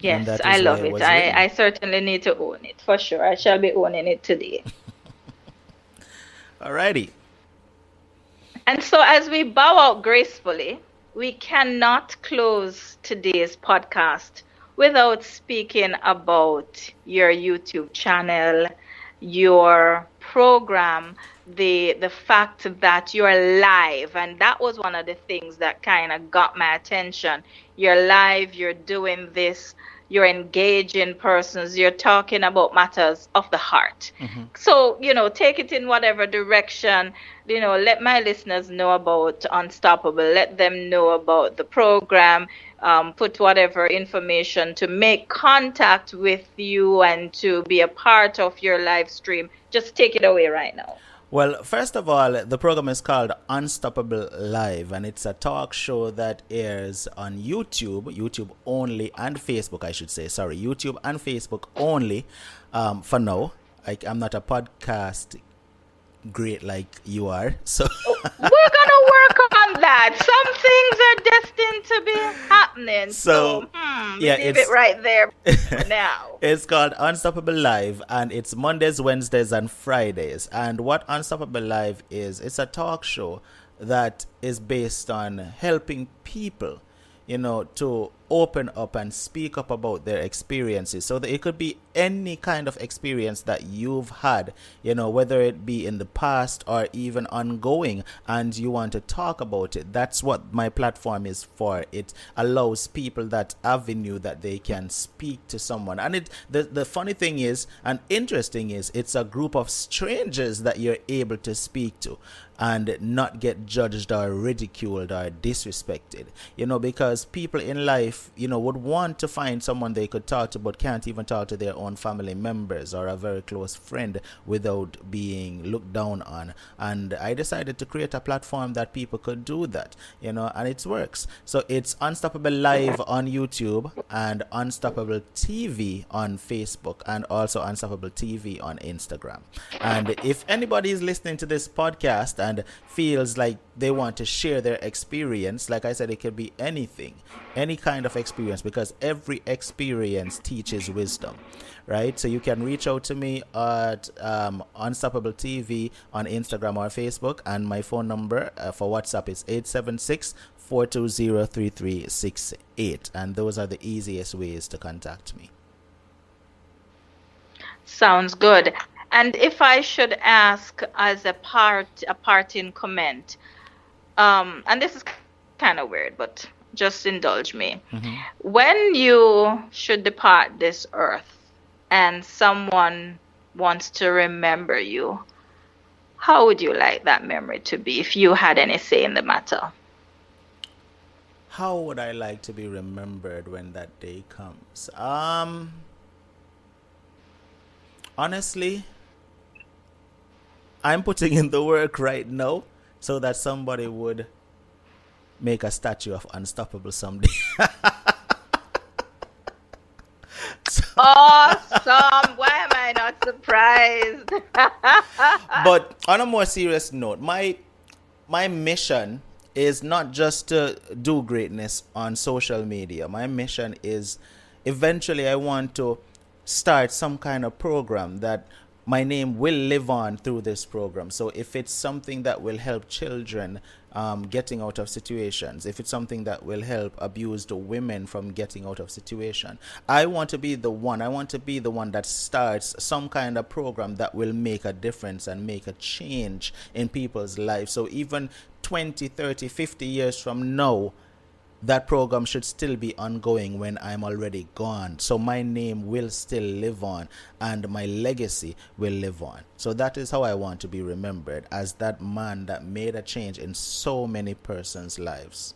Yes, that I is why love it it. was I written. I certainly need to own it for sure. I shall be owning it today. Alrighty. And so, as we bow out gracefully, we cannot close today's podcast without speaking about your YouTube channel, your program, the fact that you're live. And that was one of the things that kind of got my attention. You're live, you're doing this, you're engaging persons, you're talking about matters of the heart. So, take it in whatever direction. Let my listeners know about Unstoppable. Let them know about the program. Put whatever information to make contact with you and to be a part of your live stream. Just take it away right now. Well, first of all, the program is called Unstoppable Live, and it's a talk show that airs on YouTube only, and Facebook, I should say. Sorry, YouTube and Facebook only for now. I'm not a podcast great like you are, so We're gonna work on that. Some things are destined to be happening. so So, we yeah, leave it right there for now. it's called Unstoppable Live, and it's Mondays, Wednesdays, and Fridays. And what Unstoppable Live is, it's a talk show that is based on helping people, to open up and speak up about their experiences. So that it could be any kind of experience that you've had, whether it be in the past or even ongoing, and you want to talk about it. That's what my platform is for. It allows people that avenue that they can speak to someone. And the funny thing is, and interesting is, it's a group of strangers that you're able to speak to and not get judged or ridiculed or disrespected, because people in life, would want to find someone they could talk to, but can't even talk to their own family members or a very close friend without being looked down on. And I decided to create a platform that people could do that, and it works. So it's Unstoppable Live on YouTube and Unstoppable TV on Facebook and also Unstoppable TV on Instagram. And if anybody is listening to this podcast and feels like they want to share their experience, like I said, it could be anything, any kind of experience, because every experience teaches wisdom, right? So you can reach out to me at Unstoppable TV on Instagram or Facebook, and my phone number for WhatsApp is 876-420-3368, and those are the easiest ways to contact me. Sounds good. And if I should ask as a parting comment, and this is kind of weird, but just indulge me. Mm-hmm. When you should depart this earth and someone wants to remember you, how would you like that memory to be if you had any say in the matter? How would I like to be remembered when that day comes? Honestly, I'm putting in the work right now so that somebody would make a statue of Unstoppable someday. So, Awesome! Why am I not surprised? but on a more serious note, my mission is not just to do greatness on social media. My mission is eventually I want to start some kind of program that my name will live on through this program. So if it's something that will help children getting out of situations, if it's something that will help abused women from getting out of situation, I want to be the one. I want to be the one that starts some kind of program that will make a difference and make a change in people's lives. So even 20, 30, 50 years from now, that program should still be ongoing when I'm already gone. So my name will still live on and my legacy will live on. So that is how I want to be remembered, as that man that made a change in so many persons' lives.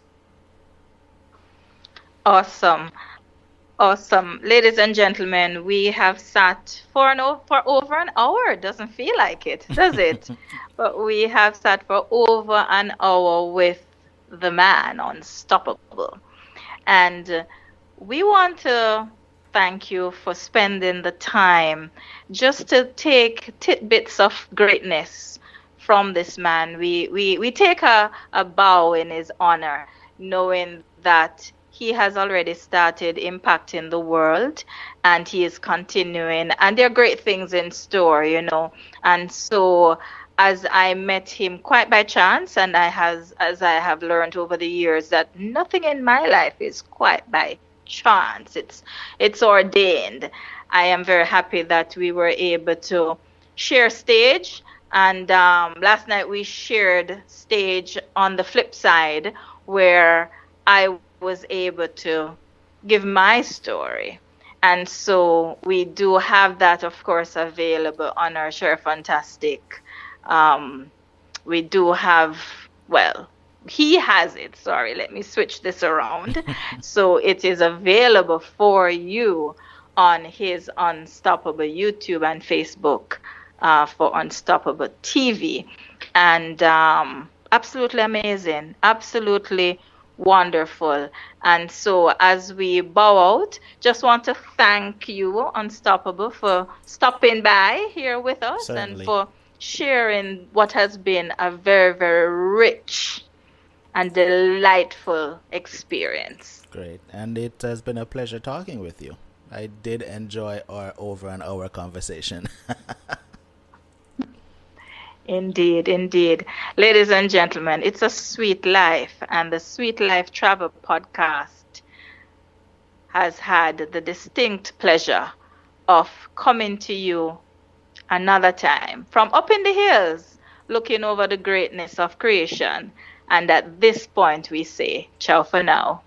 Awesome. Awesome. Ladies and gentlemen, we have sat for over an hour. Doesn't feel like it, does it? But we have sat for over an hour with the man unstoppable. And we want to thank you for spending the time just to take tidbits of greatness from this man. We take a bow in his honor, knowing that he has already started impacting the world and he is continuing, and there are great things in store. And so as I met him quite by chance, and as I have learned over the years that nothing in my life is quite by chance. It's ordained. I am very happy that we were able to share stage, and last night we shared stage on the flip side where I was able to give my story. And so we do have that, of course, available on our Share Fantastic. We do have, well, he has it. Sorry, let me switch this around. So it is available for you on his Unstoppable YouTube and Facebook for Unstoppable TV. And absolutely amazing, absolutely wonderful. And so as we bow out, just want to thank you, Unstoppable, for stopping by here with us. Certainly. And for sharing what has been a very, very rich and delightful experience. Great. And it has been a pleasure talking with you. I did enjoy our over an hour conversation. Indeed, indeed. Ladies and gentlemen, it's a sweet life, and the Sweet Life Travel Podcast has had the distinct pleasure of coming to you another time from up in the hills, looking over the greatness of creation. And at this point, we say, ciao for now.